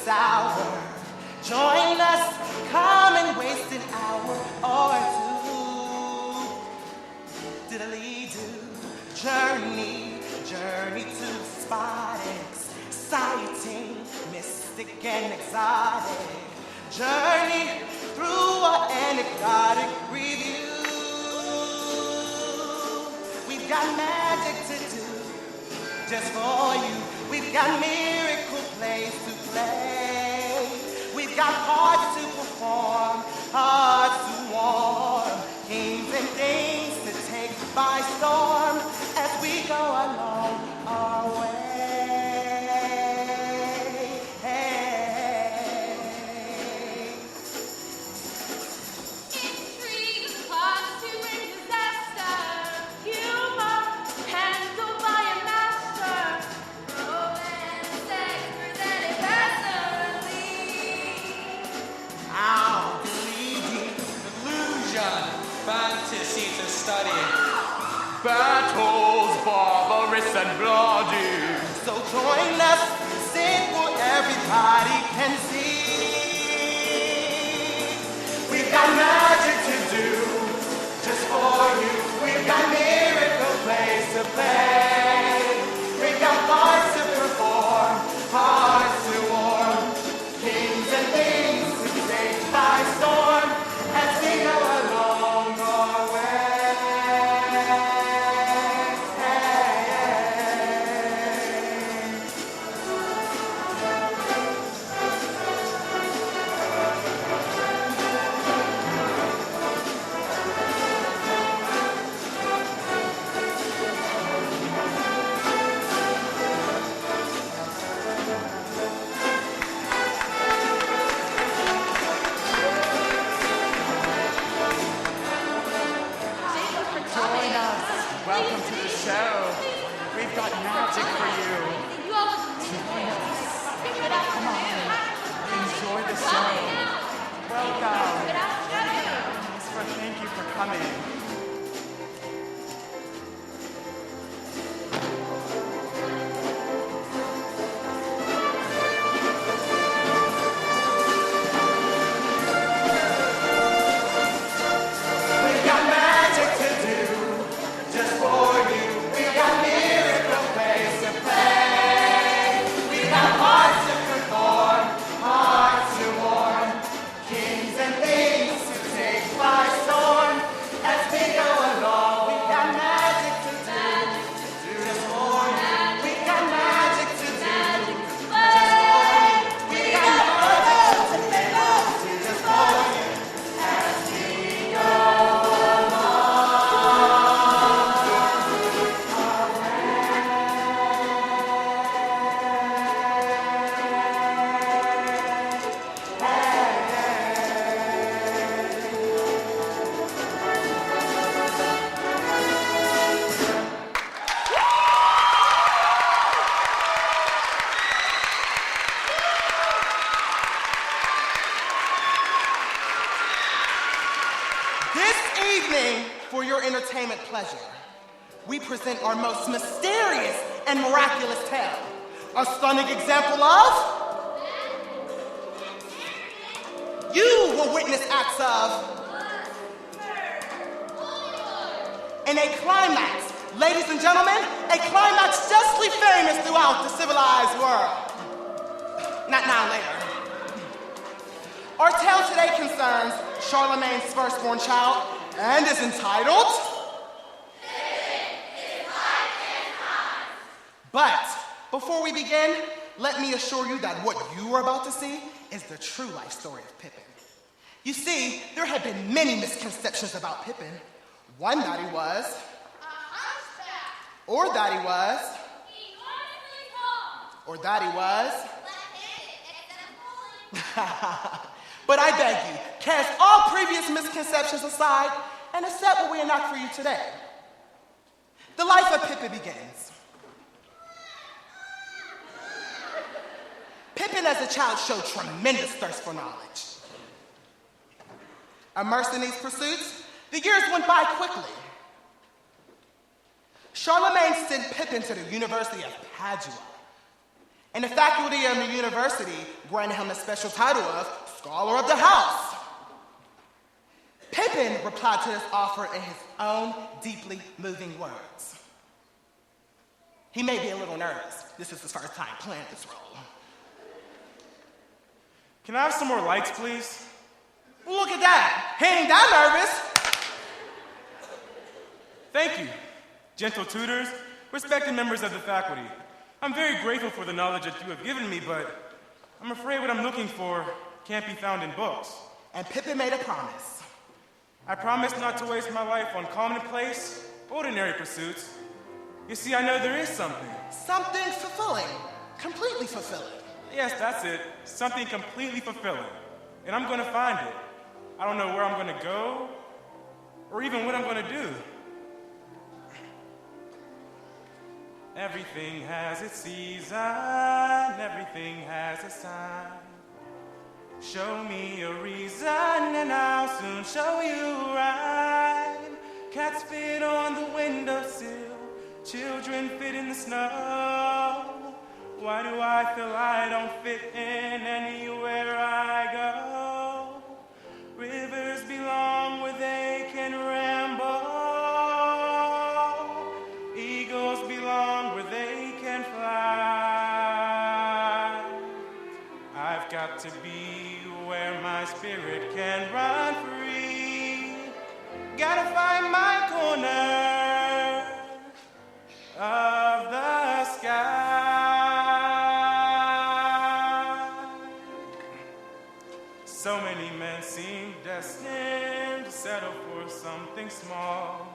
sour. Join us, come and waste an hour or two. Diddly-doo, journey to the spot, exciting, mystic and exotic. Journey through an exotic review. We've got magic to do just for you. We've got miracle plays to play. We've got parts to perform, hearts to warm, kings and things to take by storm as we go along our way. Fantasy to study. Battles barbarous and bloody. So join us, sing what everybody can see. We've got magic to do just for you. We've got miracle plays to play. We've got parts to perform, hearts to warm, kings and things to take by storm as we go along our way. Welcome to the show. We've got magic for you. Join us. Come on. Enjoy the show. Welcome. Thank you for coming. For your entertainment pleasure, we present our most mysterious and miraculous tale. A stunning example of... You will witness acts of... And a climax, ladies and gentlemen, a climax justly famous throughout the civilized world. Not now, later. Our tale today concerns Charlemagne's firstborn child, and is entitled... Pippin is life and times. But before we begin, let me assure you that what you are about to see is the true life story of Pippin. You see, there have been many misconceptions about Pippin. One that he was... a hunchback. Or that he was... enormously tall. Or that he was... left-handed except bowling. But I beg you, cast all previous misconceptions aside and accept what we enact for you today. The life of Pippin begins. Pippin as a child showed tremendous thirst for knowledge. Immersed in these pursuits, the years went by quickly. Charlemagne sent Pippin to the University of Padua. And the faculty of the university granted him the special title of Scholar of the House. Pippin replied to this offer in his own deeply moving words. He may be a little nervous. This is his first time playing this role. Can I have some more lights, please? Look at that. He ain't that nervous. Thank you, gentle tutors, respected members of the faculty. I'm very grateful for the knowledge that you have given me, but I'm afraid what I'm looking for can't be found in books. And Pippin made a promise. I promise not to waste my life on commonplace, ordinary pursuits. You see, I know there is something. Something fulfilling. Completely fulfilling. Yes, that's it. Something completely fulfilling. And I'm going to find it. I don't know where I'm going to go, or even what I'm going to do. Everything has its season, everything has its time. Show me a reason and I'll soon show you right. Cats fit on the windowsill, children fit in the snow. Why do I feel I don't fit in anywhere I go? Rivers belong where they can ramble. Eagles belong where they can fly. I've got to be where my spirit can run free. Gotta find my corner of the sky. So many men seem destined to settle for something small.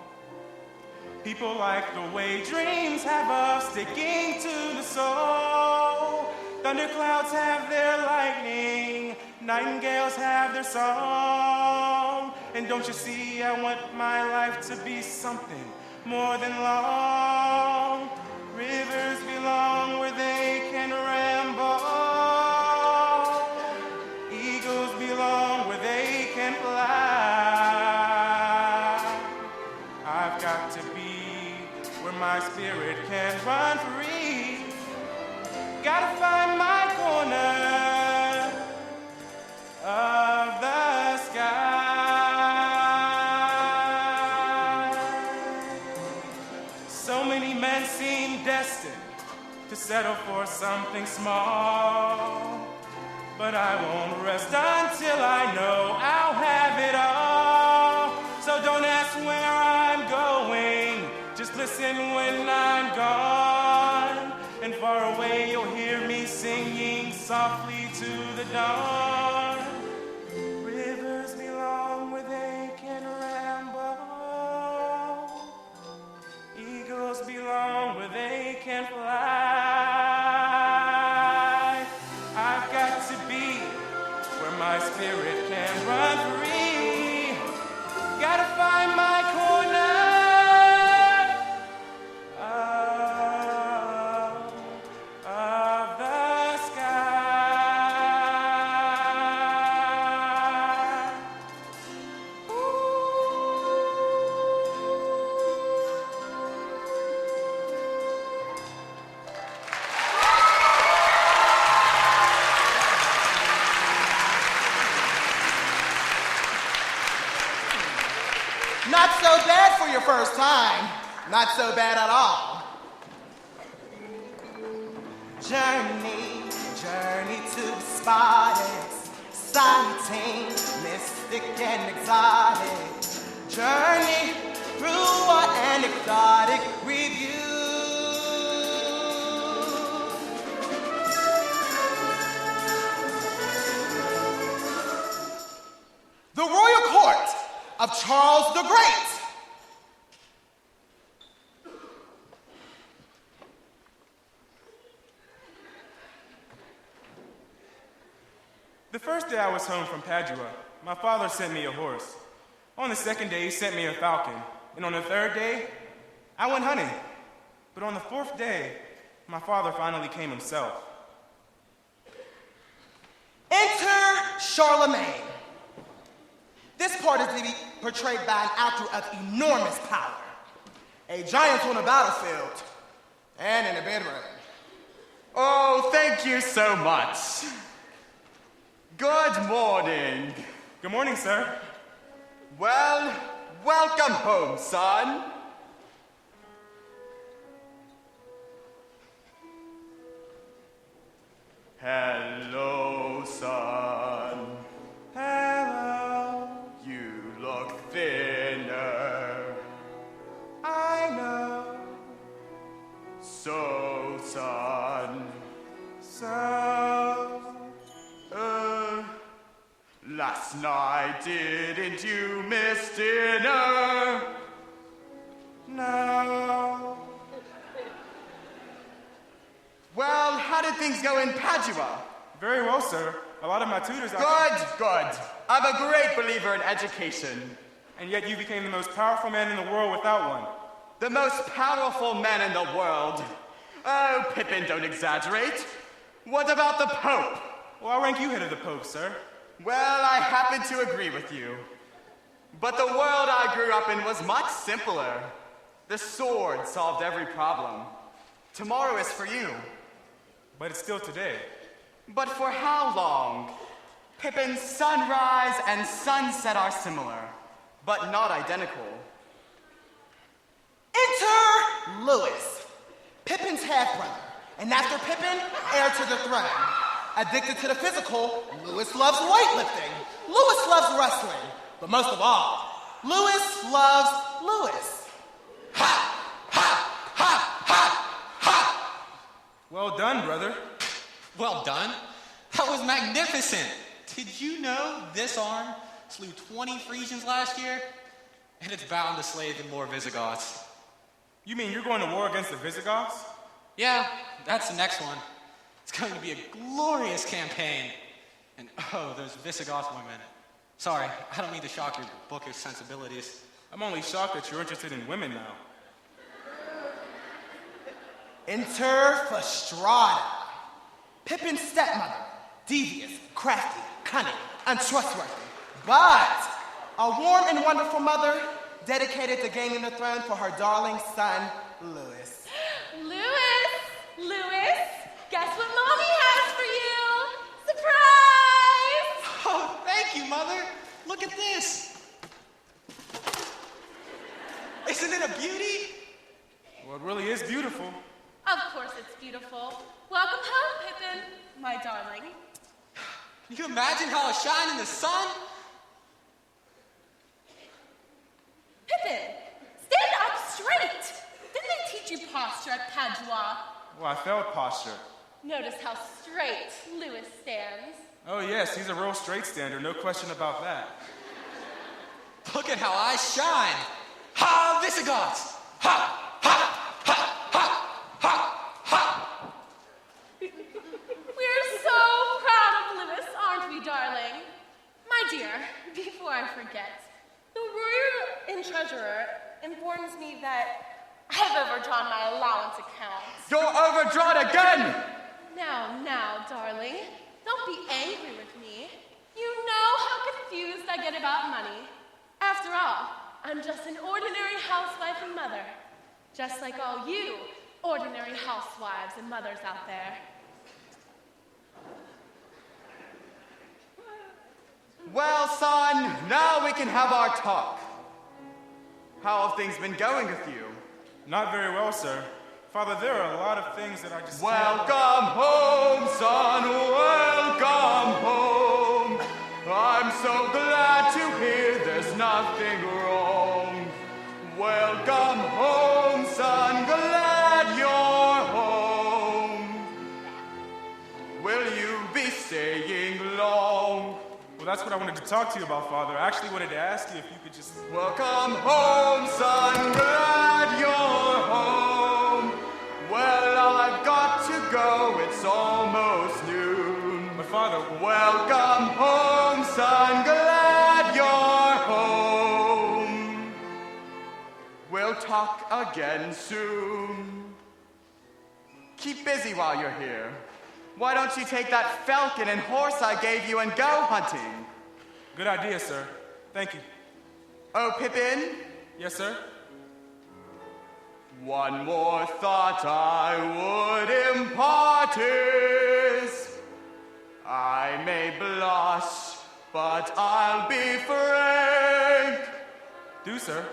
People like the way dreams have of sticking to the soul. Thunderclouds have their lightning, nightingales have their song. And don't you see, I want my life to be something more than long. Rivers belong where they can ramble. Eagles belong where they can fly. I've got to be where my spirit can run free. Gotta find my corner of the sky. So many men seem destined to settle for something small, but I won't rest until I know I'll have it all. So don't ask where I'm going, just listen when I'm gone. And far away you'll hear me singing softly to the dawn. Rivers belong where they can ramble. Eagles belong where they can fly. I've got to be where my spirit can run free. Gotta find my corner of the sky. Not so bad for your first time. Not so bad at all. Journey, journey to the spot exciting, mystic and exotic. Journey through an exotic review. The royal court of Charles the Great. The first day I was home from Padua, my father sent me a horse. On the second day, he sent me a falcon. And on the third day, I went hunting. But on the fourth day, my father finally came himself. Enter Charlemagne. This part is to be portrayed by an actor of enormous power. A giant on the battlefield and in the bedroom. Oh, thank you so much. Good morning. Good morning, sir. Well, welcome home, son. Hello, son. Hello. You look thinner. I know. So, son. So. Last night, didn't you miss dinner? No. Well, how did things go in Padua? Very well, sir. A lot of my tutors... Good. I'm a great believer in education. And yet you became the most powerful man in the world without one. The most powerful man in the world. Oh, Pippin, don't exaggerate. What about the Pope? Well, I'll rank you head of the Pope, sir. Well, I happen to agree with you. But the world I grew up in was much simpler. The sword solved every problem. Tomorrow is for you. But it's still today. But for how long? Pippin's sunrise and sunset are similar, but not identical. Enter Lewis, Pippin's half-brother, and after Pippin, heir to the throne. Addicted to the physical, Lewis loves weightlifting. Lewis loves wrestling. But most of all, Lewis loves Lewis. Ha! Ha! Ha! Ha! Ha! Well done, brother. Well done. That was magnificent. Did you know this arm slew 20 Frisians last year? And it's bound to slay even more Visigoths. You mean you're going to war against the Visigoths? Yeah, that's the next one. It's going to be a glorious campaign. And oh, those Visigoth women. Sorry, I don't mean to shock your bookish sensibilities. I'm only shocked that you're interested in women now. Enter Fastrada, Pippin's stepmother, devious, crafty, cunning, untrustworthy, but a warm and wonderful mother dedicated to gaining the throne for her darling son, Lewis. Lewis, guess what Mommy has for you? Surprise! Oh, thank you, Mother. Look at this. Isn't it a beauty? Well, it really is beautiful. Of course it's beautiful. Welcome home, Pippin, my darling. Can you imagine how I shine in the sun? Pippin, stand up straight. Didn't they teach you posture at Padua? Well, I felt posture. Notice how straight Lewis stands. Oh, yes, he's a real straight stander, no question about that. Look at how I shine. Ha, Visigoths! Ha, ha, ha, ha, ha, ha. We're so proud of Lewis, aren't we, darling? My dear, before I forget, the warrior and treasurer informs me that I've overdrawn my allowance account. You're overdrawn again! Now, darling, don't be angry with me. You know how confused I get about money. After all, I'm just an ordinary housewife and mother, just like all you ordinary housewives and mothers out there. Well, son, now we can have our talk. How have things been going with you? Not very well, sir. Father, there are a lot of things that I just Welcome home, son, welcome home. I'm so glad to hear there's nothing wrong. Welcome home, son, glad you're home. Will you be staying long? Well, that's what I wanted to talk to you about, Father. I actually wanted to ask you if you could just... Welcome home, son, glad you're home. Well, I've got to go, it's almost noon. But Father... Welcome home, son, glad you're home. We'll talk again soon. Keep busy while you're here. Why don't you take that falcon and horse I gave you and go hunting? Good idea, sir. Thank you. Oh, Pippin, Yes, sir? One more thought I would impart is, I may blush, but I'll be frank. Do, sir.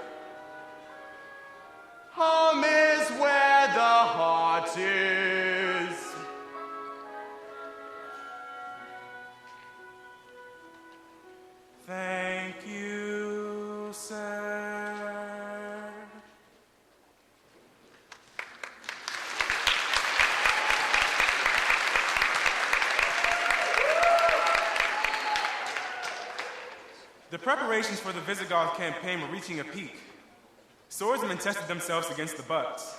Home is where the heart is. Thank you, sir. The preparations for the Visigoth campaign were reaching a peak. Swordsmen tested themselves against the Bucks.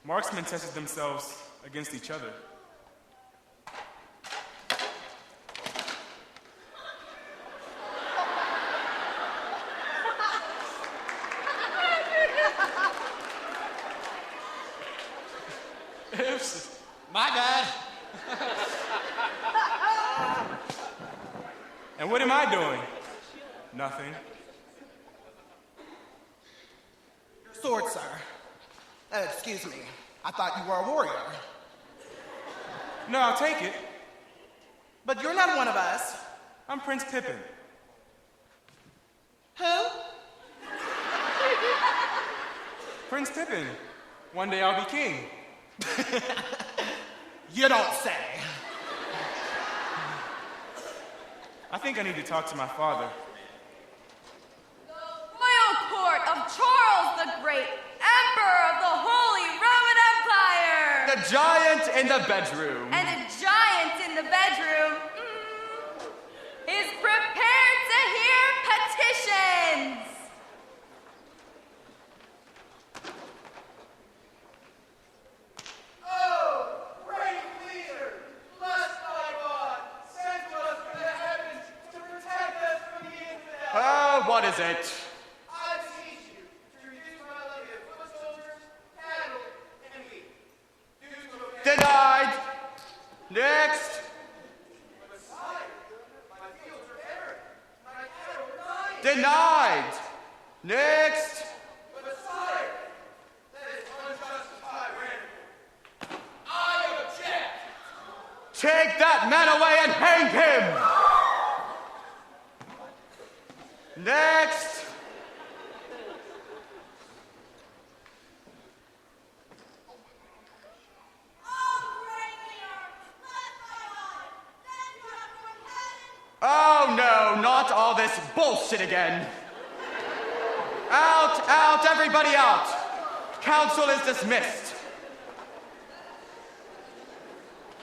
Marksmen tested themselves against each other. Oops, my bad. And what am I doing? Nothing. Your sword, sir. Excuse me. I thought you were a warrior. No, I'll take it. But you're not one of us. I'm Prince Pippin. Who? Prince Pippin. One day I'll be king. You don't say. I think I need to talk to my father. The royal court of Charles the Great, Emperor of the Holy Roman Empire! The giant in the bedroom. And the giant in the bedroom is prepared to hear petitions! What is it? I beseech you to reduce my levy of foot soldiers, cattle, and wheat. Due to a Denied. Next. Messiah, my fields are barren, my cattle are dying. Denied. Next. Messiah, that is unjustified random. I object. Take that man away and hang him. Next. Oh no, not all this bullshit again. Out, out, everybody out. Council is dismissed.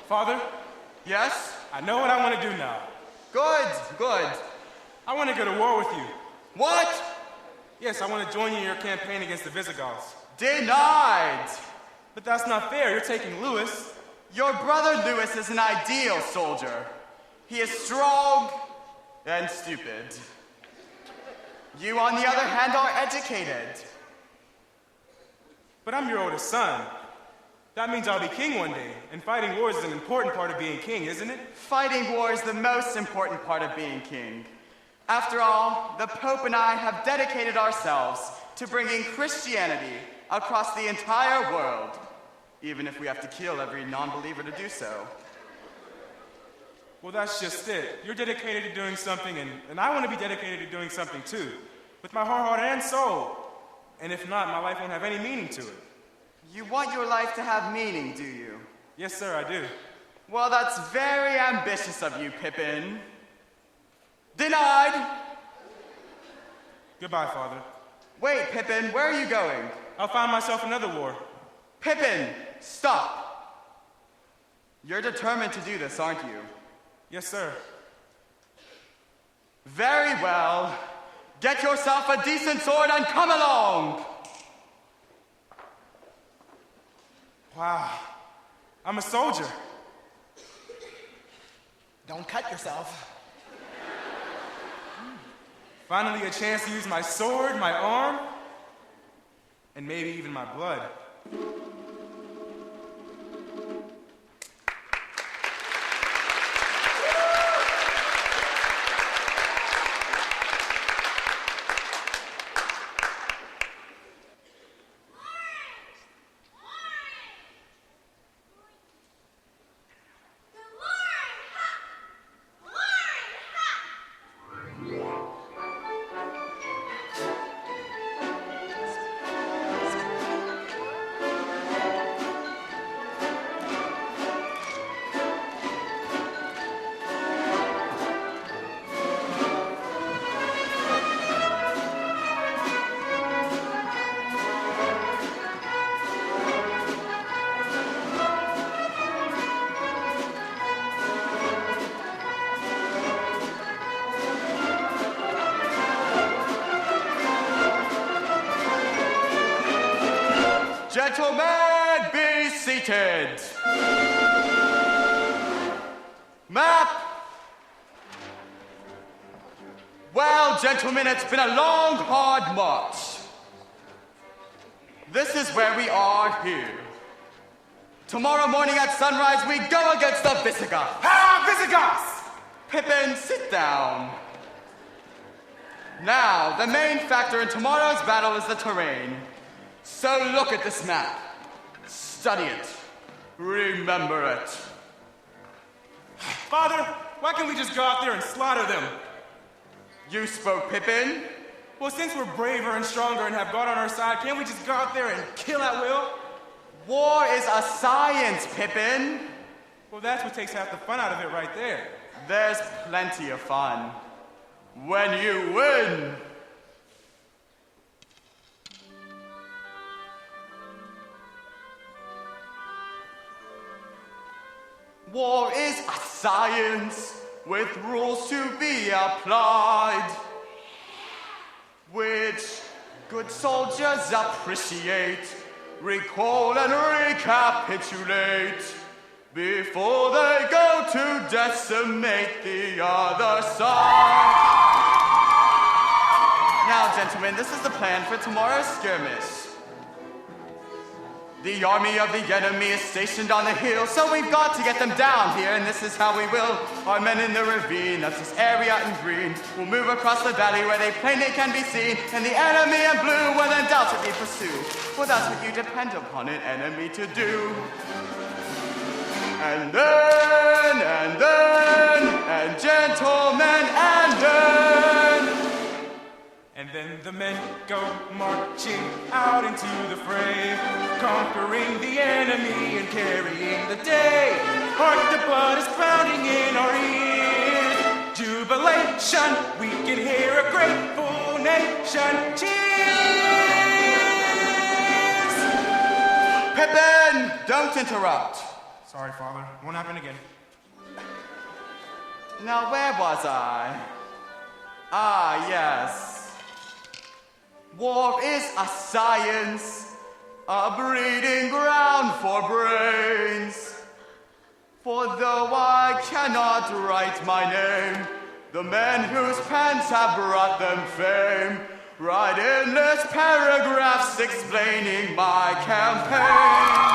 Father, Yes? I know what I want to do now. Good, good. I want to go to war with you. What? Yes, I want to join you in your campaign against the Visigoths. Denied. But that's not fair. You're taking Lewis. Your brother Lewis is an ideal soldier. He is strong and stupid. You, on the other hand, are educated. But I'm your oldest son. That means I'll be king one day. And fighting wars is an important part of being king, isn't it? Fighting war is the most important part of being king. After all, the Pope and I have dedicated ourselves to bringing Christianity across the entire world, even if we have to kill every non-believer to do so. Well, that's just it. You're dedicated to doing something, and I want to be dedicated to doing something too. With my heart and soul. And if not, my life won't have any meaning to it. You want your life to have meaning, do you? Yes, sir, I do. Well, that's very ambitious of you, Pippin. Denied! Goodbye, Father. Wait, Pippin, where are you going? I'll find myself another war. Pippin, stop! You're determined to do this, aren't you? Yes, sir. Very well. Get yourself a decent sword and come along! Wow. I'm a soldier. Don't cut yourself. Finally a chance to use my sword, my arm, and maybe even my blood. Gentlemen, be seated. Map. Well, gentlemen, it's been a long, hard march. This is where we are here. Tomorrow morning at sunrise, we go against the Visigoths. Ah, Visigoths! Pippin, sit down. Now, the main factor in tomorrow's battle is the terrain. So look at this map. Study it. Remember it. Father, why can't we just go out there and slaughter them? You spoke, Pippin. Well, since we're braver and stronger and have God on our side, can't we just go out there and kill at will? War is a science, Pippin. Well, that's what takes half the fun out of it right there. There's plenty of fun when you win. War is a science with rules to be applied, which good soldiers appreciate, recall and recapitulate before they go to decimate the other side. Now, gentlemen, this is the plan for tomorrow's skirmish. The army of the enemy is stationed on the hill, so we've got to get them down here, and this is how we will. Our men in the ravine, that's this area in green, will move across the valley where they plainly can be seen, and the enemy in blue will undoubtedly pursue. Well, that's what you depend upon an enemy to do. And gentlemen, And then the men go marching out into the fray, conquering the enemy and carrying the day. Hark, the blood is pounding in our ears. Jubilation, we can hear a grateful nation cheers. Pippin, don't interrupt. Sorry, Father. Won't happen again. Now, where was I? Ah, yes. War is a science, a breeding ground for brains. For though I cannot write my name, the men whose pens have brought them fame write endless paragraphs explaining my campaigns.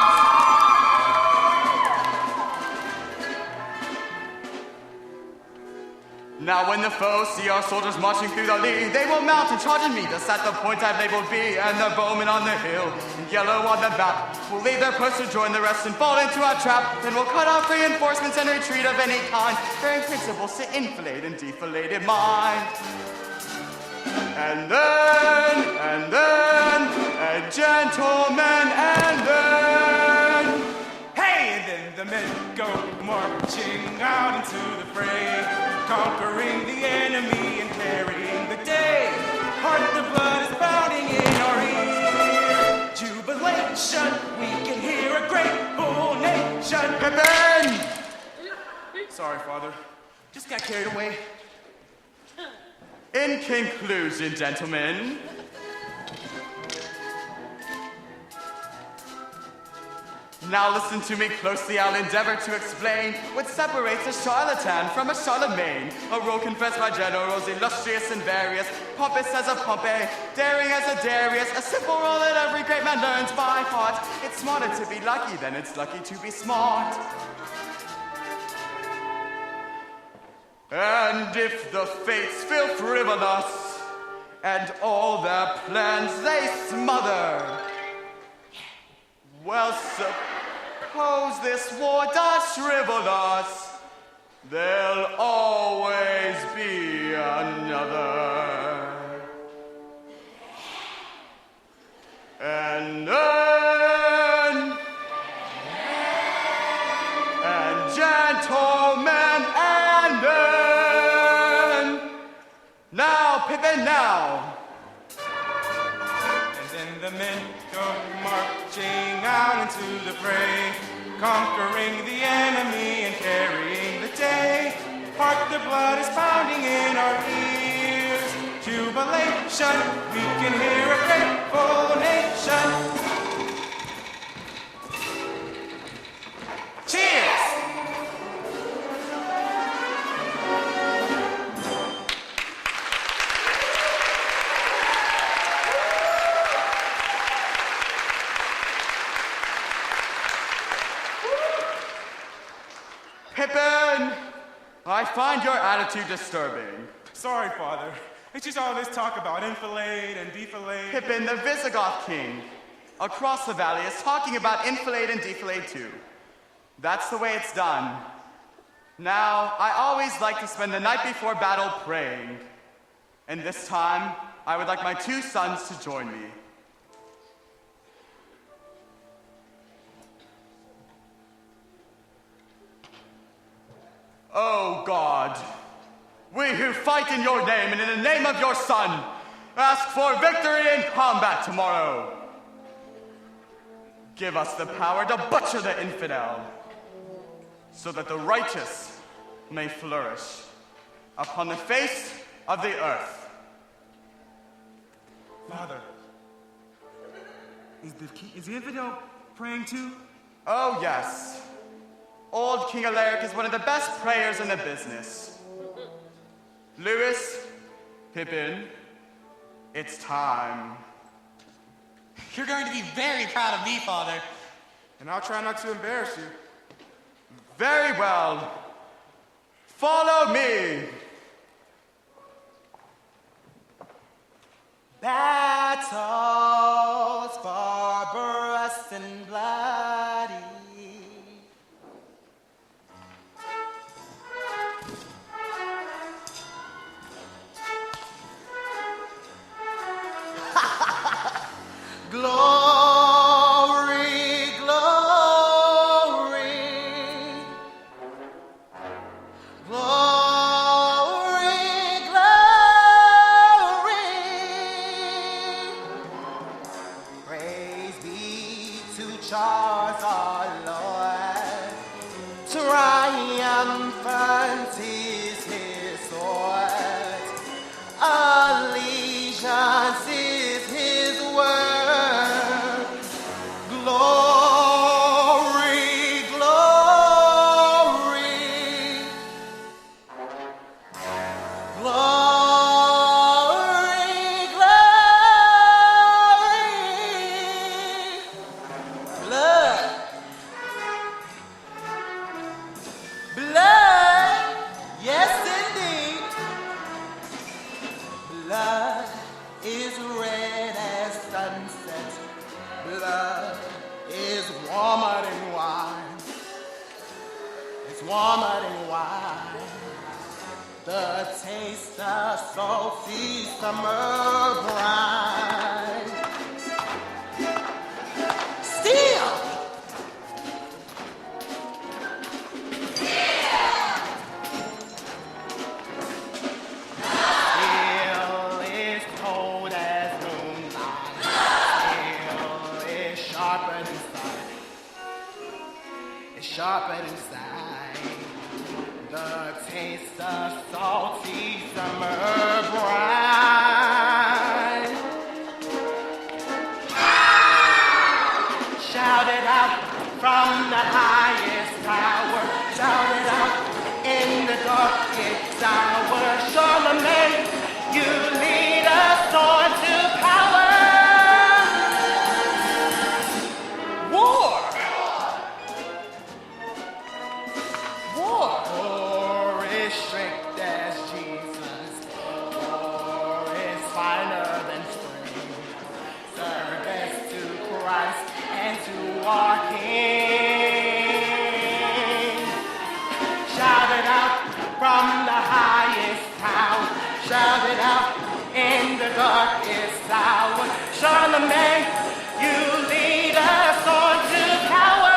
Now when the foe see our soldiers marching through the lead, they will mount and charge and meet us at the point I've labeled B, and the bowmen on the hill, in yellow on the map, will leave their post to join the rest and fall into our trap. Then we'll cut off reinforcements and retreat of any kind, bearing principles to inflate and deflate in mind. And gentlemen, Hey, and then the men go marching out into the fray, conquering the enemy and carrying the day. Heart, the blood is pounding in our ears. Jubilation, we can hear a grateful nation. Pippin! Sorry, Father. Just got carried away. In conclusion, gentlemen, now listen to me closely, I'll endeavor to explain what separates a charlatan from a Charlemagne, a role confessed by generals illustrious and various, pompous as a Pompey, daring as a Darius, a simple rule that every great man learns by heart. It's smarter to be lucky than it's lucky to be smart. And if the fates feel frivolous, and all their plans they smother, well, suppose this war does shrivel us, there'll always be another. And gentlemen, now, Pippin, now. And then the men go marching out into the fray, conquering the enemy and carrying the day. Hark, the blood is pounding in our ears. Jubilation, we can hear a grateful nation. Pippin! I find your attitude disturbing. Sorry, Father. It's just all this talk about enfilade and defilade. Pippin, the Visigoth king, across the valley, is talking about enfilade and defilade too. That's the way it's done. Now, I always like to spend the night before battle praying. And this time, I would like my 2 sons to join me. Oh God, we who fight in your name and in the name of your Son, ask for victory in combat tomorrow. Give us the power to butcher the infidel, so that the righteous may flourish upon the face of the earth. Father, is the infidel praying too? Oh yes. Old King Alaric is one of the best prayers in the business. Lewis, Pippin, it's time. You're going to be very proud of me, Father. And I'll try not to embarrass you. Very well. Follow me. Battles barbarous and bloody. Glory, glory, glory, glory. Praise be to Charles our Lord. Triumphant is his sword. Allegiance is his word. Glory, glory, glory, glory. Blood, blood, yes indeed. Blood is red as sunset. Blood is warmer than wine. It's warmer than wine. The taste of salty summer brine. Still. Still is cold as moonlight. Still is sharper than sight. It's sharper than sight. The taste of salty summer brine. Shout it out from the highest tower. Shout it out in the darkest hour. Charlemagne, you lead us on to power. War. War. War is strict as Jesus. War is finer than spring. Service to Christ and to our King. Shout it out from the highest tower. Shout it out in the darkest hour. Charlemagne, you lead us on to power.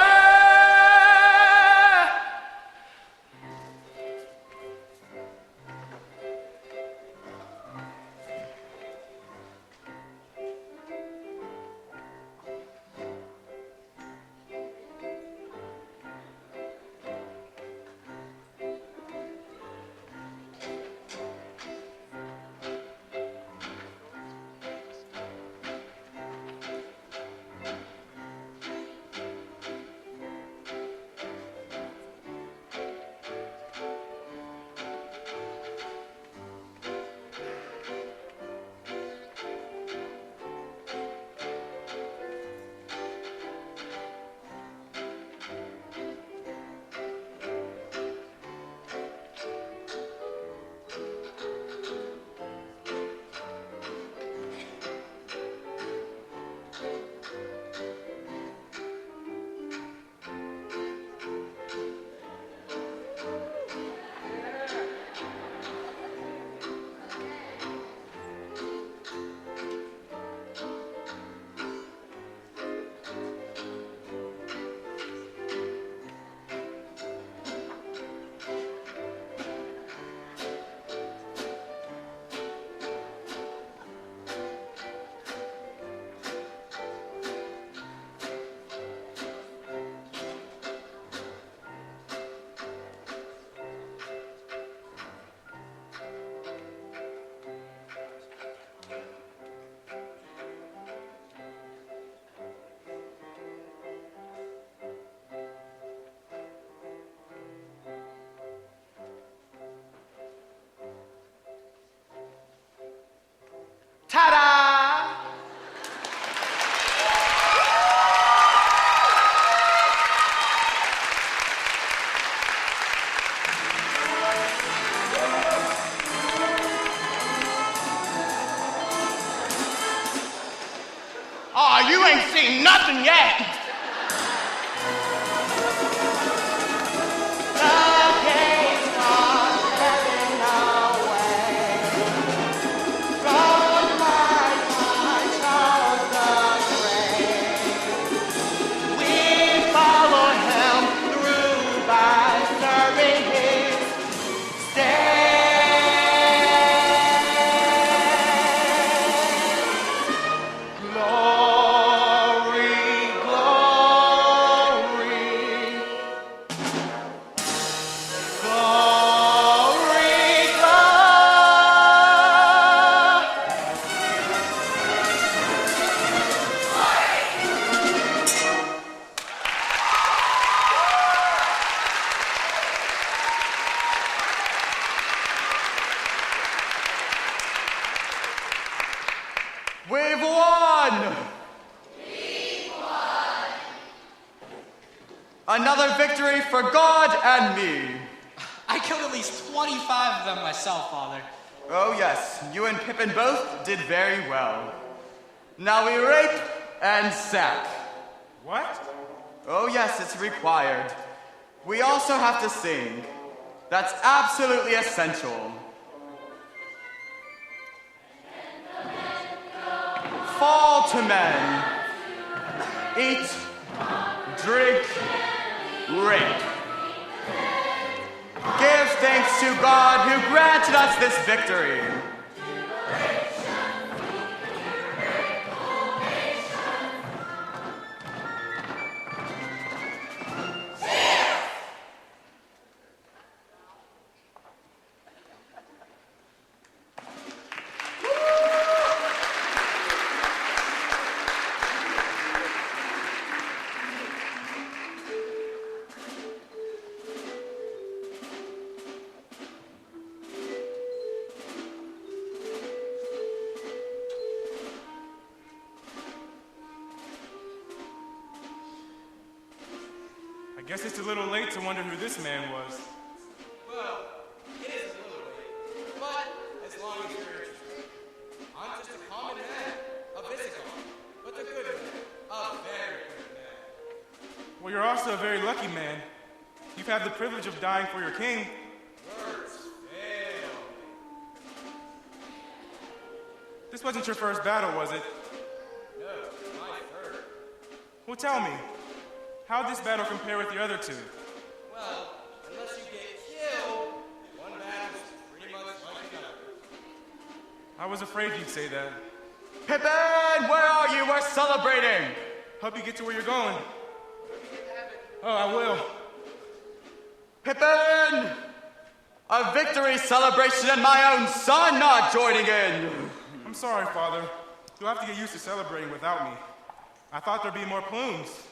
Another victory for God and me. I killed at least 25 of them myself, Father. Oh yes, you and Pippin both did very well. Now we rape and sack. What? Oh yes, it's required. We also have to sing. That's absolutely essential. Fall to men. Eat, drink, rape. Give thanks to God who granted us this victory. I guess it's a little late to wonder who this man was. Well, it is a little late, but as long as you're interested. I'm just a common man, a Visigoth, but a good man, a very good man. Well, you're also a very lucky man. You've had the privilege of dying for your king. Words fail me. This wasn't your first battle, was it? No, my third. Well, tell me, how'd this battle compare with the other two? Well, unless you get killed, one battle's pretty much like another. I was afraid you'd say that. Pippin, where are you? We're celebrating. Help you get to where you're going. Oh, I will. Pippin! A victory celebration and my own son not joining in. I'm sorry, Father. You'll have to get used to celebrating without me. I thought there'd be more plumes.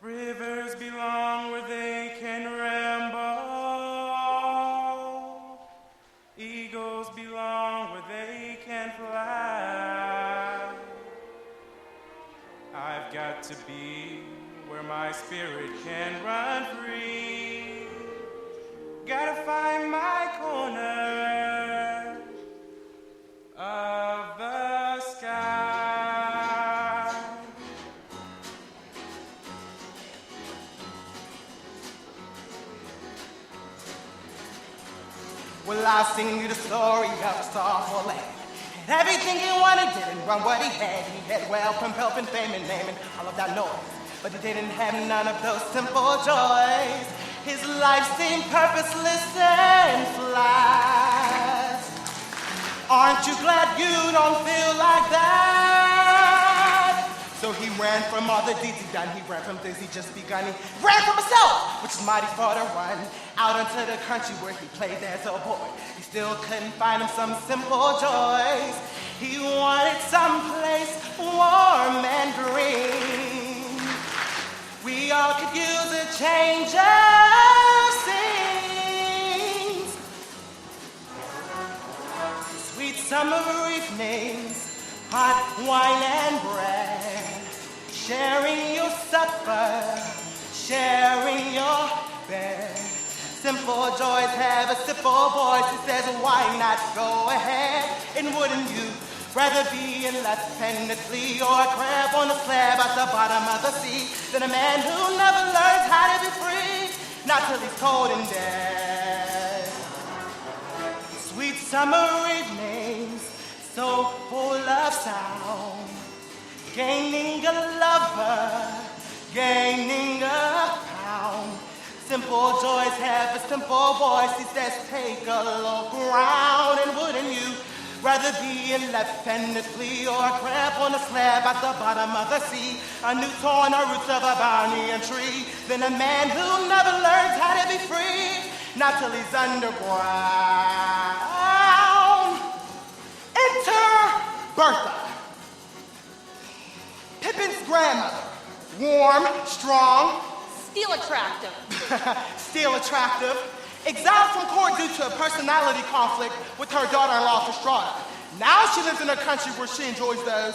Rivers belong where they can ramble. Eagles belong where they can fly. I've got to be where my spirit can run free. Gotta find my corner of the sky. Well, I'll sing you the story of a sorrowful lad. And everything he wanted didn't run what he had. He had wealth and pelf and fame and name and all of that noise. But he didn't have none of those simple joys. His life seemed purposeless and flat. Aren't you glad you don't feel like that? So he ran from all the deeds he done. He ran from things he just begun. He ran from himself, which is mighty far to run. Out into the country where he played as a boy. He still couldn't find him some simple joys. He wanted someplace warm and green. We all could use a change of scenes. Sweet summer evenings, hot wine and bread, sharing your supper, sharing your bed. Simple joys have a simple voice. It says, why not go ahead? And wouldn't you rather be in independently or a crab on a slab at the bottom of the sea than a man who never learns how to be free, not till he's cold and dead? Sweet summer evenings, so full of sound, gaining a lover, gaining a pound. Simple joys have a simple voice. He says, take a look around, and wouldn't you rather be in independently or a crab on a slab at the bottom of the sea, a new torn roots of a banyan tree, than a man who never learns how to be free, not till he's underground? Enter Bertha, Pippin's grandmother. Warm, strong, Still attractive. still attractive, exiled from court due to a personality conflict with her daughter-in-law, Strata. Now she lives in a country where she enjoys those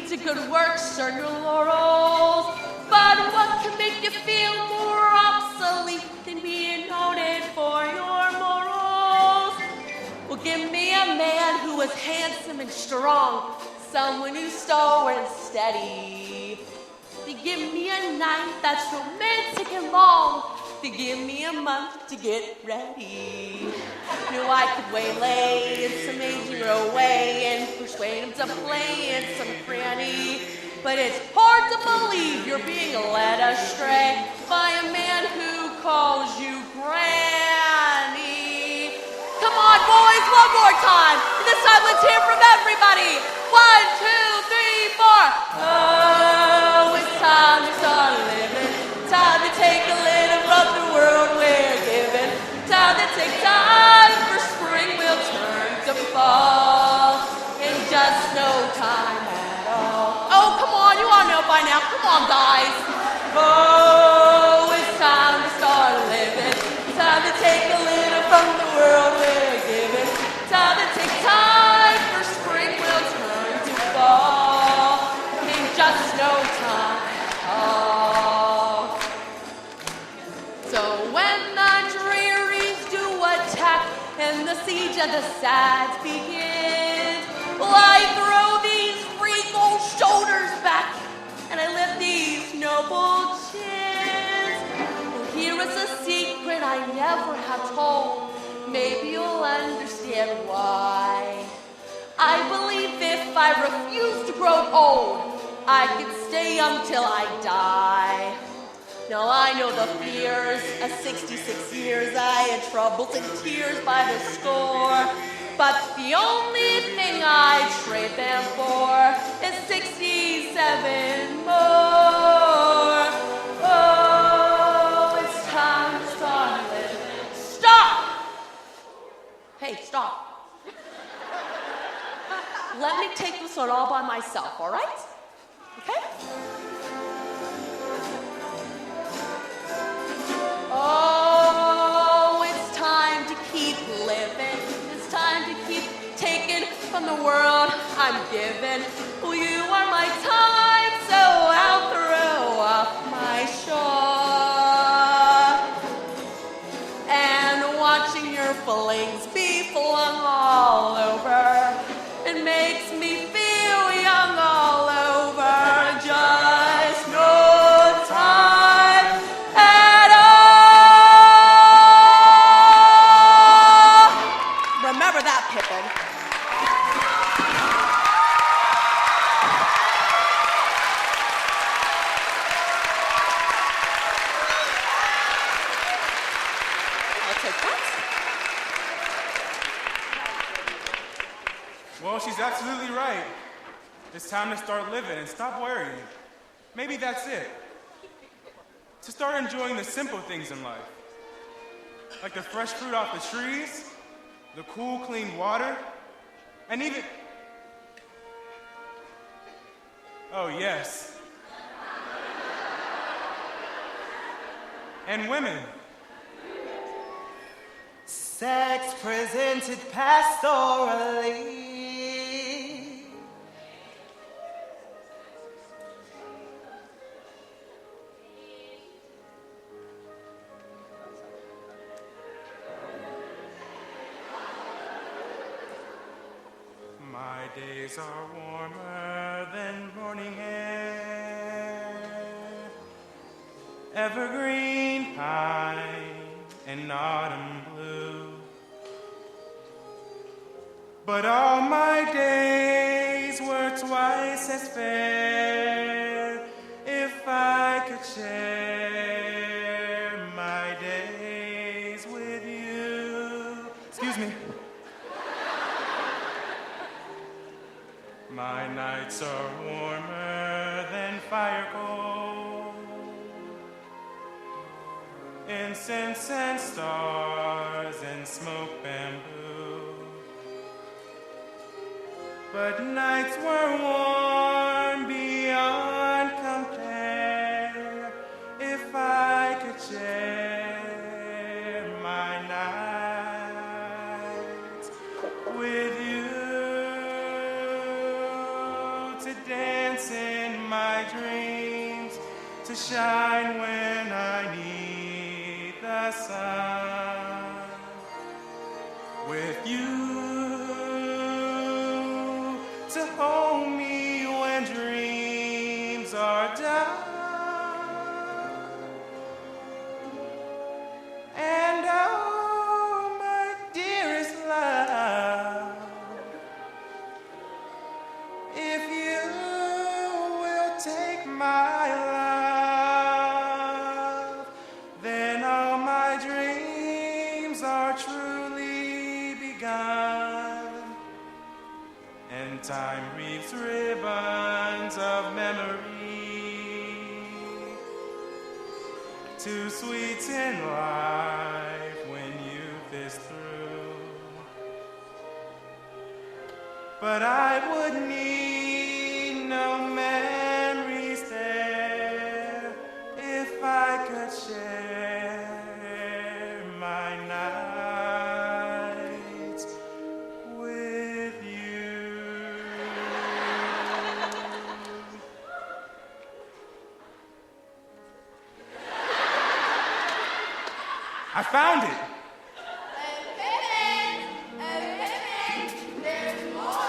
deeds of good works earn your laurels. But what can make you feel more obsolete than being noted for your morals? Well, give me a man who is handsome and strong, someone who's stalwart and steady. To give me a night that's romantic and long, to give me a month to get ready. Knew I could waylay in some aging way and persuade him to play in some cranny. But it's hard to believe you're being led astray by a man who calls you granny. Come on, boys, one more time. And this time, let's hear from everybody. 1, 2, 3, 4. Oh, it's time to start living. Time to take a little from the world we're given. Time to take time, for spring will turn to fall in just no time at all. Oh, come on, you all know by now. Come on, guys. Oh, it's time to start living. Time to take a little from the world we're given. Time to take time, for spring will turn to fall in just no time at all. So when the drearies do attack and the siege of the sads begins, well, I throw these regal shoulders back and I lift these noble chins. Well, here is a secret I never have told. Maybe you'll understand why. I believe if I refuse to grow old, I can stay young till I die. Now I know the fears of 66 years, I had troubles and tears by the score. But the only thing I trade them for is 67 more. Oh, it's time to start living. Stop! Hey, stop. Let me take this one all by myself, all right? Okay? Oh, it's time to keep living. It's time to keep taking from the world I'm given. Well, you are my time, so I'll throw off my shawl. And watching your flings be flung all over, it makes me feel young all over. Just no time at all. Remember that, Pippin. I'll take that. Well, she's absolutely right. It's time to start living and stop worrying. Maybe that's it. To start enjoying the simple things in life. Like the fresh fruit off the trees, the cool, clean water, and even... Oh, yes. And women. Sex presented pastorally. My days are warmer than morning air, evergreen pine and autumn blue. But all my days were twice as fair if I could share my days with you. Excuse me. My nights are warmer than fire coal, incense and stars and smoke bamboo. But nights were warm beyond compare if I could share my nights with you. To dance sense in my dreams to shine when I need the sun. With you to hold me when dreams are done. And oh, my dearest love, if you will take my love, then all my dreams are truly begun. And time reaps ribbons of memory to sweeten life when youth is through. But I would need no memories there if I could share my nights with you. I found it. There's more.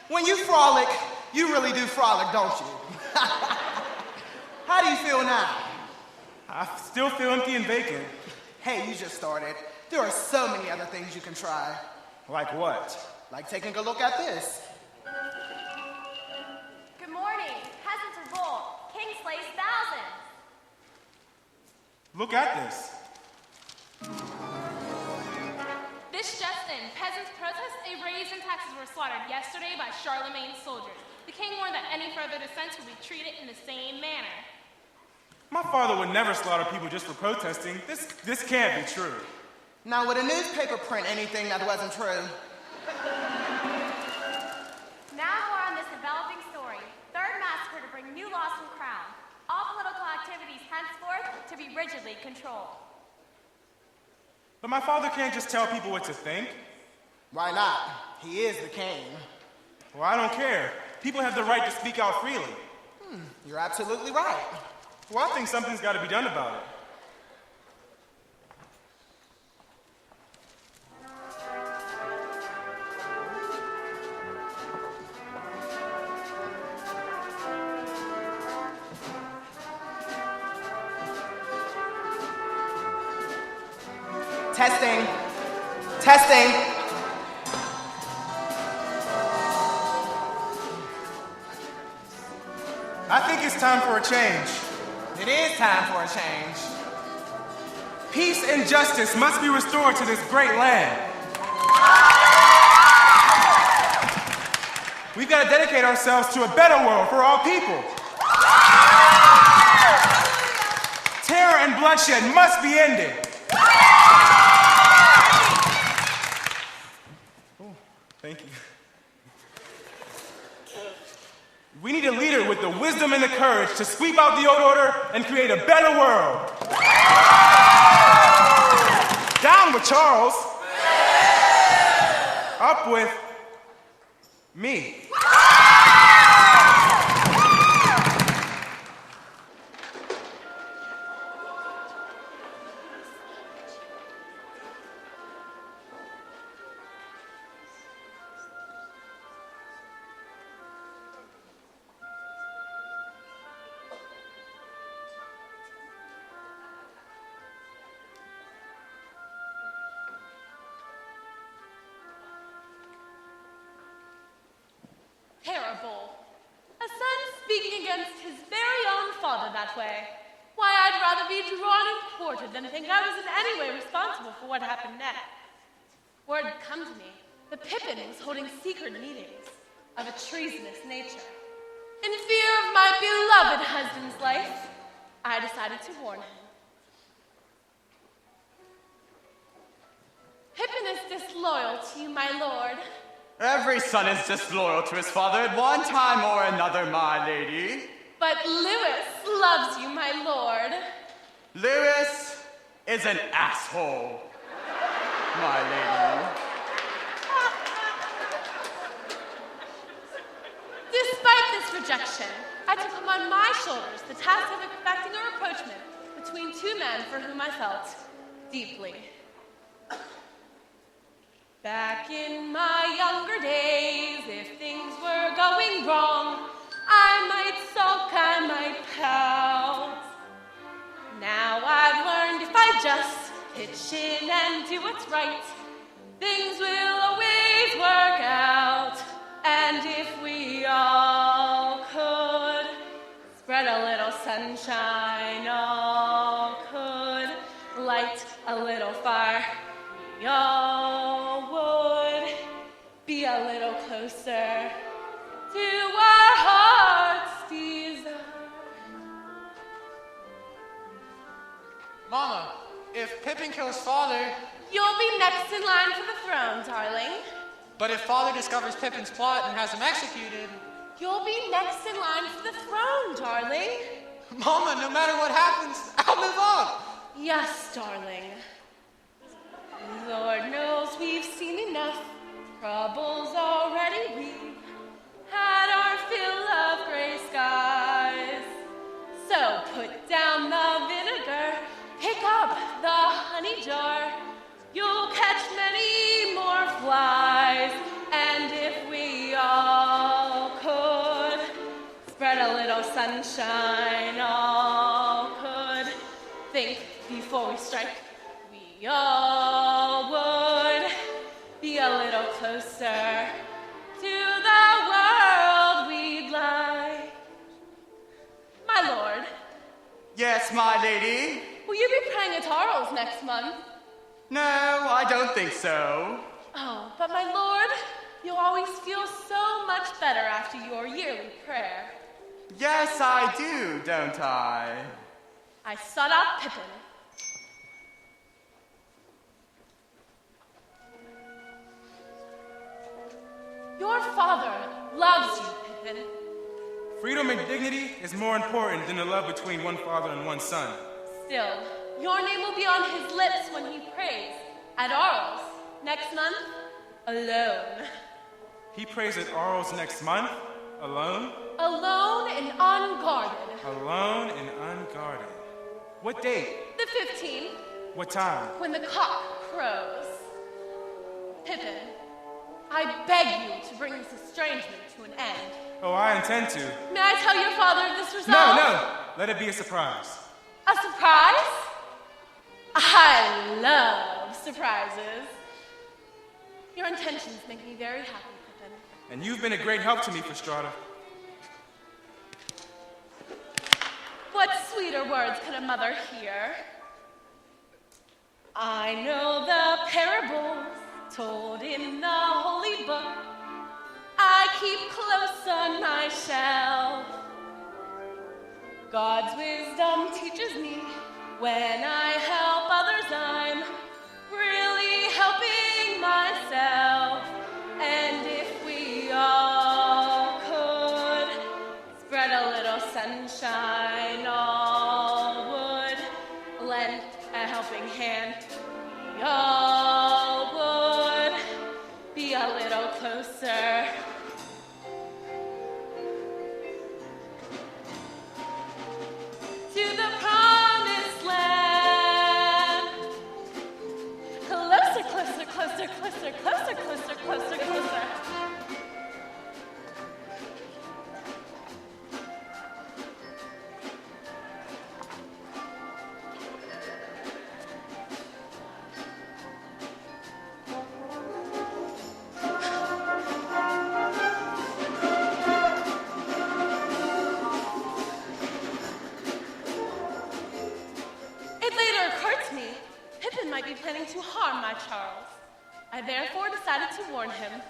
When you frolic, you really do frolic, don't you? How do you feel now? I still feel empty and vacant. Hey, you just started. There are so many other things you can try. Like what? Like taking a look at this. Good morning. Peasants revolt. King slays thousands. Look at this. This just in, peasants protest a raise in taxes were slaughtered yesterday by Charlemagne's soldiers. The king warned that any further dissents would be treated in the same manner. My father would never slaughter people just for protesting. This can't be true. Now, would a newspaper print anything that wasn't true? Now more on this developing story. Third massacre to bring new laws from Crown. All political activities henceforth to be rigidly controlled. But my father can't just tell people what to think. Why not? He is the king. Well, I don't care. People have the right to speak out freely. You're absolutely right. Well, I think something's got to be done about it. Testing. Testing. I think it's time for a change. It is time for a change. Peace and justice must be restored to this great land. We've got to dedicate ourselves to a better world for all people. Terror and bloodshed must be ended. Oh, thank you. We need a leader with the wisdom and the courage to sweep out the old order and create a better world. Down with Charles. Up with me. Terrible. A son speaking against his very own father that way. Why, I'd rather be drawn and quartered than think I was in any way responsible for what happened next. Word had come to me that Pippin was holding secret meetings of a treasonous nature. In fear of my beloved husband's life, I decided to warn him. Pippin is disloyal to you, my lord. Every son is disloyal to his father at one time or another, my lady. But Lewis loves you, my lord. Lewis is an asshole, my lady. Despite this rejection, I took upon my shoulders the task of effecting a rapprochement between two men for whom I felt deeply. Back in my younger days, if things were going wrong, I might sulk, I might pout. Now I've learned if I just pitch in and do what's right, things will always work out. And if we all could spread a little sunshine, all could light a little fire, we all would be a little closer to our heart's desire. Mama, if Pippin kills father, You'll be next in line for the throne, darling. but if father discovers Pippin's plot and has him executed, You'll be next in line for the throne, darling. Mama, no matter what happens, I'll move on. Yes, darling. Lord knows we've seen enough troubles already. We've had our fill of gray skies. So put down the vinegar, pick up the honey jar. You'll catch many more flies. And if we all could spread a little sunshine, all could think before we strike, we all would be a little closer to the world we'd like. My lord, Yes, my lady. will you be praying at Arles next month? No, I don't think so. Oh, but my lord, you'll always feel so much better after your yearly prayer. Yes, I do, don't I? I sought out Pippin. Your father loves you, Pippin. Freedom and dignity is more important than the love between one father and one son. Still, your name will be on his lips when he prays at Arles next month, alone. He prays at Arles next month, alone, Alone and unguarded. alone and unguarded. What date? The 15th, What time? when the cock crows. Pippin, I beg you to bring this estrangement to an end. Oh, I intend to. May I tell your father of this No, resolve? no. Let it be a surprise. A surprise? I love surprises. Your intentions make me very happy, Pippin. And you've been a great help to me, Frustrata. What sweeter words could a mother hear? I know the parables told in the holy book I keep close on my shelf. God's wisdom teaches me when I help others, I'm really helping myself. little closer. To the promised land. Closer, closer, closer, closer, closer, closer, closer, closer. It later occurred to me, Pippin might be planning to harm my Charles. I therefore decided to warn him.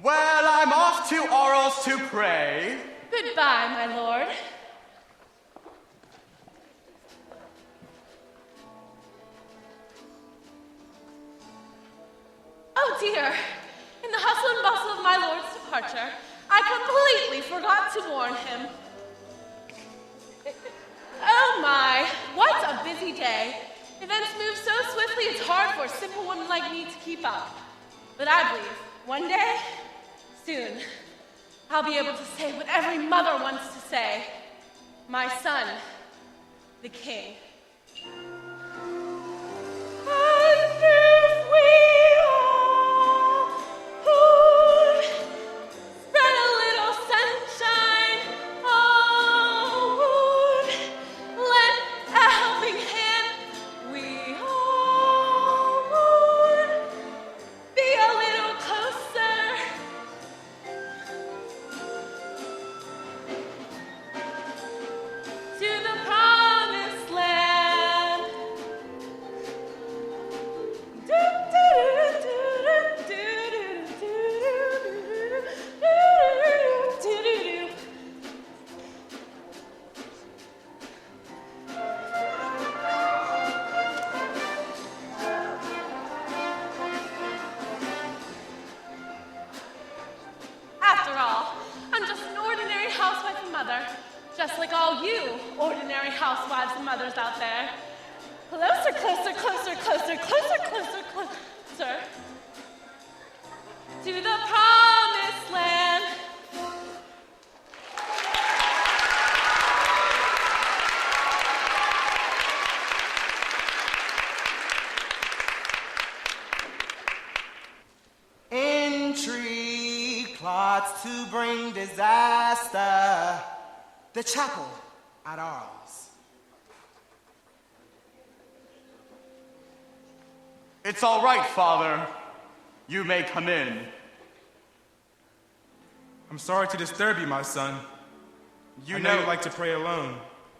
Well, I'm off to Arles to pray. Goodbye, my lord. Oh dear, in the hustle and bustle of my lord's departure, I completely forgot to warn him. Oh my, what a busy day. Events move so swiftly it's hard for a simple woman like me to keep up. But I believe one day, soon, I'll be able to say what every mother wants to say. My son, the king. And if we all would spread a little sunshine, all would lend a helping hand, we all would be a little closer. To the promised land. After all, I'm just an ordinary housewife and mother, just like all you ordinary housewives and mothers out there. Closer, closer, closer, closer, closer, closer, closer. To the promised land. Intrigue plots to bring disaster. The chapel at Arles. It's all right, Father. You may come in. I'm sorry to disturb you, my son. I know you like to pray alone.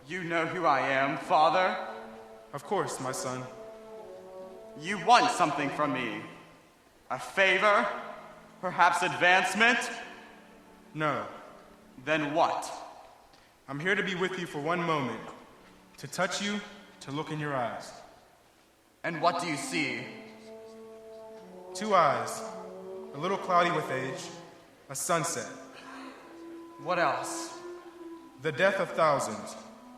You know who I am, Father? Of course, my son. You want something from me. A favor? Perhaps advancement? No. Then what? I'm here to be with you for one moment. To touch you, to look in your eyes. And what do you see? 2 eyes, a little cloudy with age, a sunset. What else? The death of thousands,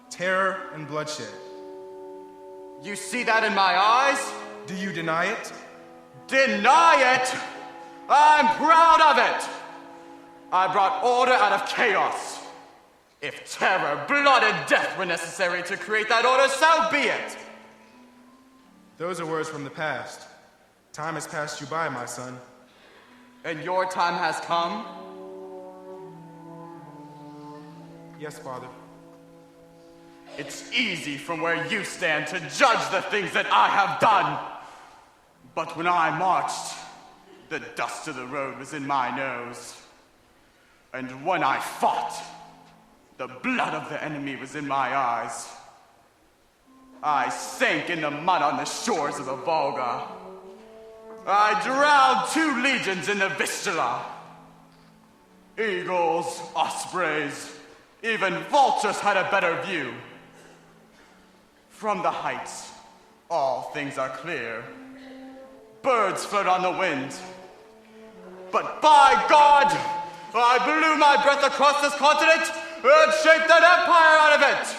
terror and bloodshed. You see that in my eyes? Do you deny it? Deny it? I'm proud of it. I brought order out of chaos. If terror, blood, and death were necessary to create that order, so be it. Those are words from the past. Time has passed you by, my son. And your time has come? Yes, Father. It's easy from where you stand to judge the things that I have done. But when I marched, the dust of the road was in my nose. And when I fought, the blood of the enemy was in my eyes. I sank in the mud on the shores of the Volga. I drowned 2 legions in the Vistula. Eagles, ospreys, even vultures had a better view. From the heights, all things are clear. Birds float on the wind. But by God, I blew my breath across this continent and shaped an empire out of it.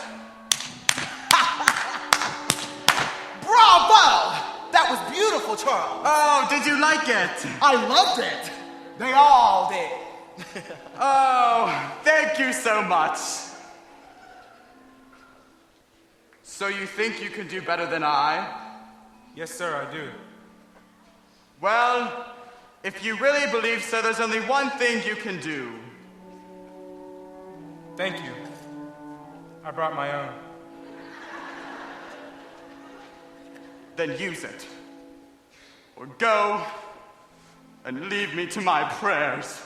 Bravo! That was beautiful, Charles. Oh, did you like it? I loved it. They all did. Oh, thank you so much. So you think you can do better than I? Yes, sir, I do. Well, if you really believe so, there's only one thing you can do. Thank you. I brought my own. Then use it. Or go and leave me to my prayers.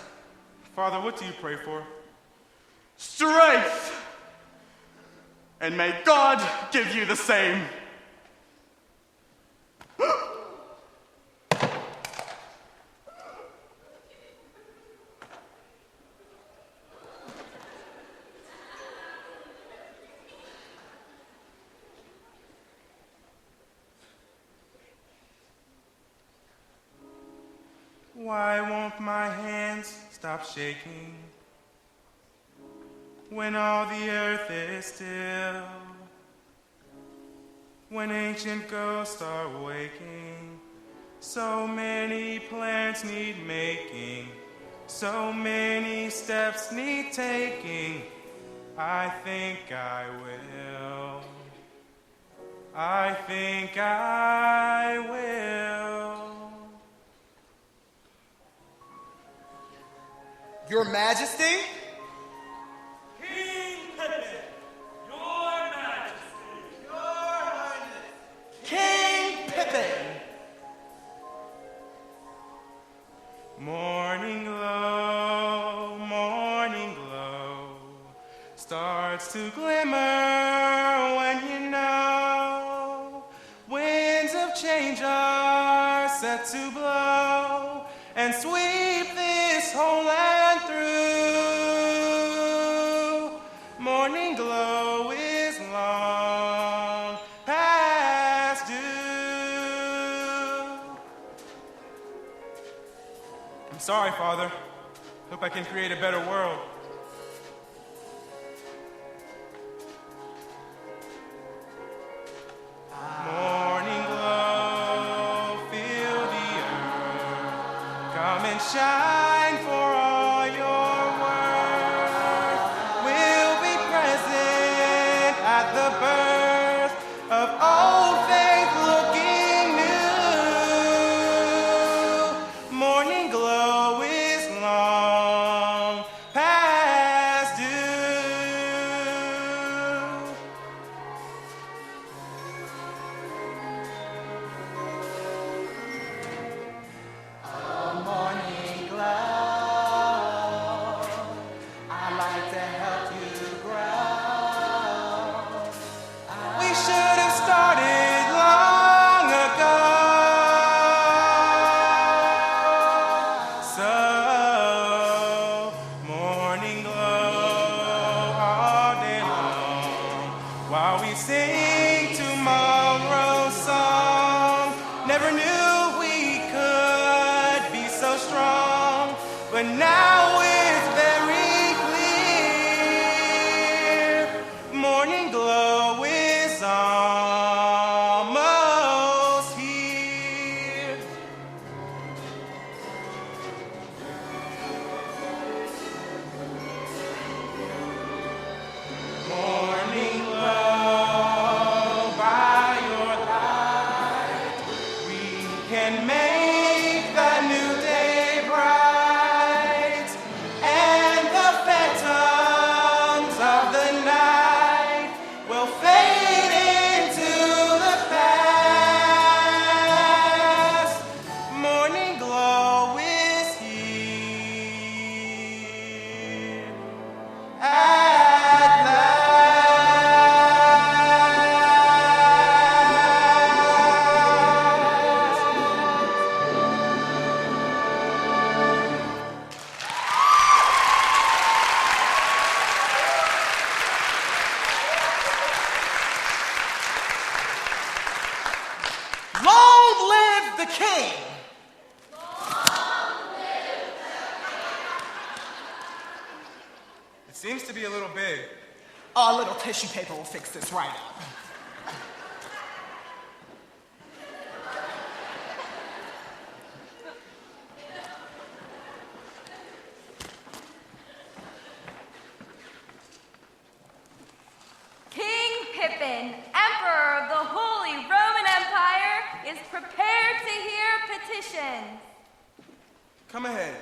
Father, what do you pray for? Strength! And may God give you the same. Why won't my hands stop shaking when all the earth is still? When ancient ghosts are waking, so many plans need making, so many steps need taking. I think I will. I think I will. Your Majesty? King Pippin, Your Majesty, Your Highness. King Pippin. Morning glow, starts to glimmer when you know winds of change are set to blow and sweep this whole land through. Morning glow is long past due. I'm sorry, Father. Hope I can create a better world. Morning glow, fill the earth. Come and shine for all your worth. We'll be present at the birth of old faith looking new. Morning glow is long past due. Morning glow, I'd like to help you grow. We should have started long ago. So, morning glow all day long while we sing tomorrow's song. Never knew we could be so strong, but now it's very clear. Morning glow is almost here. Morning glow, by your light, we can make the new day bright, and the phantoms of the night will fade into the past. Morning glow is here at Long live the king. It seems to be a little big. A little tissue paper will fix this right up. Pippin, Emperor of the Holy Roman Empire, is prepared to hear petitions. Come ahead.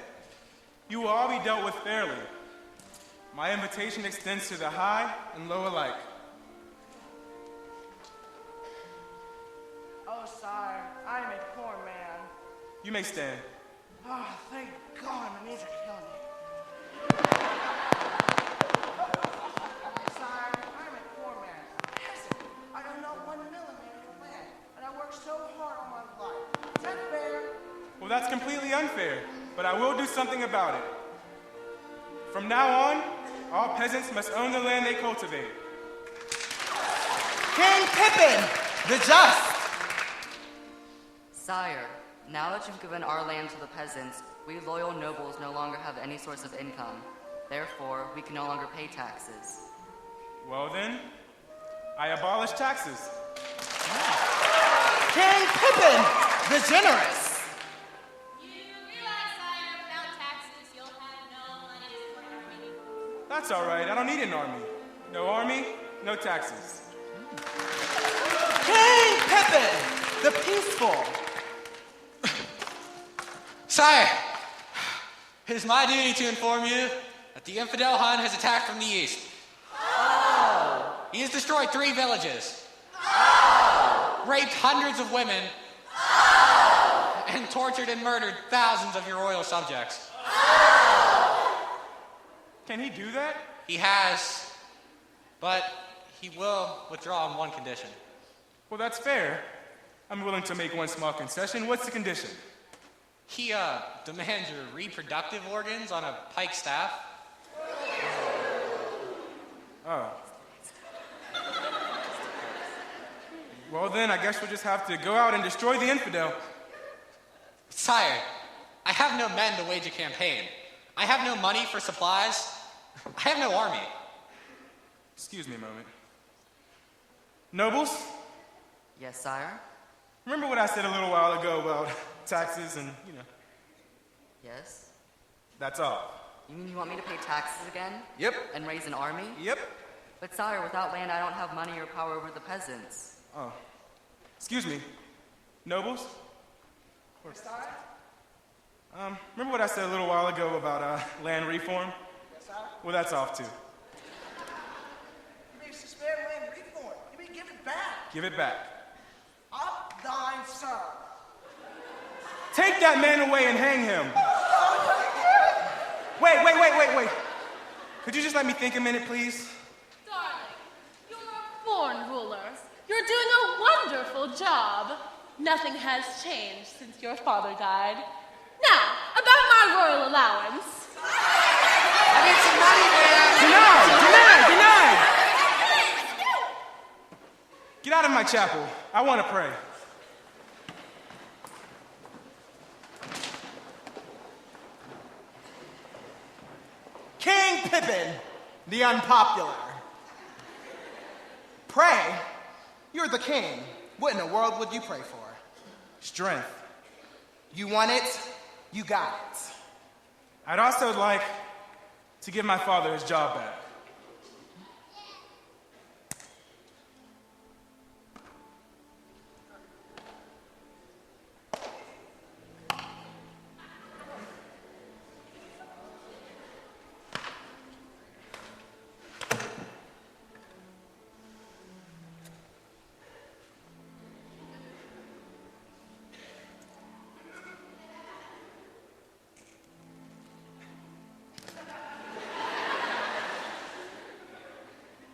You will all be dealt with fairly. My invitation extends to the high and low alike. Oh, sire, I am a poor man. You may stand. Oh, thank God, my knees are killing me. Sire, I am a poor man, a peasant. I own not 1 millimeter of land, and I worked so hard all my life. Is that fair? Well, that's completely unfair, but I will do something about it. From now on, all peasants must own the land they cultivate. King Pippin, the just. Sire, now that you've given our land to the peasants, we loyal nobles no longer have any source of income. Therefore, we can no longer pay taxes. Well then, I abolish taxes. King Pippin, the generous. You realize, sire, without taxes, you'll have no money to support our army. That's all right. I don't need an army, no taxes. King Pippin, the peaceful. Sire, it is my duty to inform you that the infidel Hun has attacked from the east. Oh. He has destroyed 3 villages. Oh. Raped hundreds of women. Oh. And tortured and murdered thousands of your royal subjects. Oh. Can he do that? He has, but he will withdraw on one condition. Well, that's fair. I'm willing to make one small concession. What's the condition? He demands your reproductive organs on a pike staff. Oh. Well then, I guess we'll just have to go out and destroy the infidel. Sire, I have no men to wage a campaign. I have no money for supplies. I have no army. Excuse me a moment. Nobles, Yes, sire? remember what I said a little while ago about taxes and, Yes? that's all. You mean you want me to pay taxes again? Yep. And raise an army? Yep. But sire, without land, I don't have money or power over the peasants. Oh. Excuse me. Nobles? Remember what I said a little while ago about land reform? Yes, sir. Well, that's off too. You mean suspend land reform? You mean give it back? Give it back. Up thine, sir. Take that man away and hang him. Wait. Could you just let me think a minute, please? Darling, you're born rulers. You're doing a wonderful job. Nothing has changed since your father died. Now, about my royal allowance. I need some money, man! Denied! Get out of my chapel. I want to pray. King Pippin, the unpopular. Pray? You're the king. What in the world would you pray for? Strength. You want it? You got it. I'd also like to give my father his job back.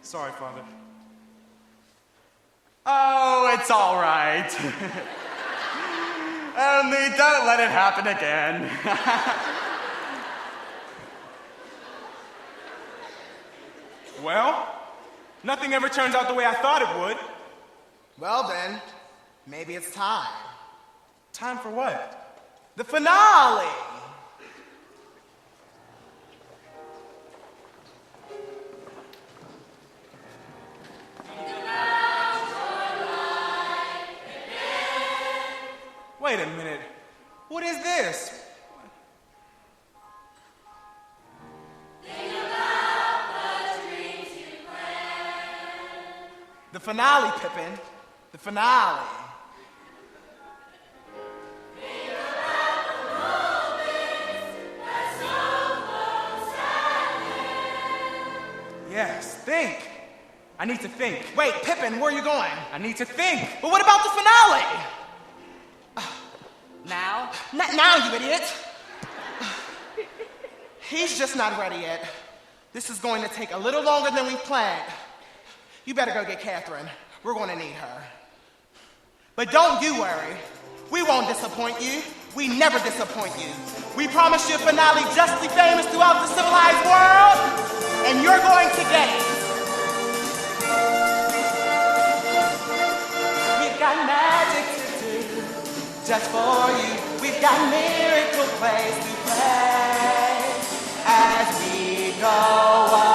Sorry, Father. Oh, it's all right. Only don't let it happen again. Well, nothing ever turns out the way I thought it would. Well then, maybe it's time. Time for what? The finale! Wait a minute. What is this? The finale, Pippin. The finale. Yes, think. I need to think. Wait, Pippin, where are you going? I need to think. But what about the finale? Now? Not now, you idiot. He's just not ready yet. This is going to take a little longer than we planned. You better go get Catherine. We're going to need her. But don't you worry. We won't disappoint you. We never disappoint you. We promise you a finale justly famous throughout the civilized world, and you're going to get it. We've got magic to do just for you. We've got miracle plays to play as we go on.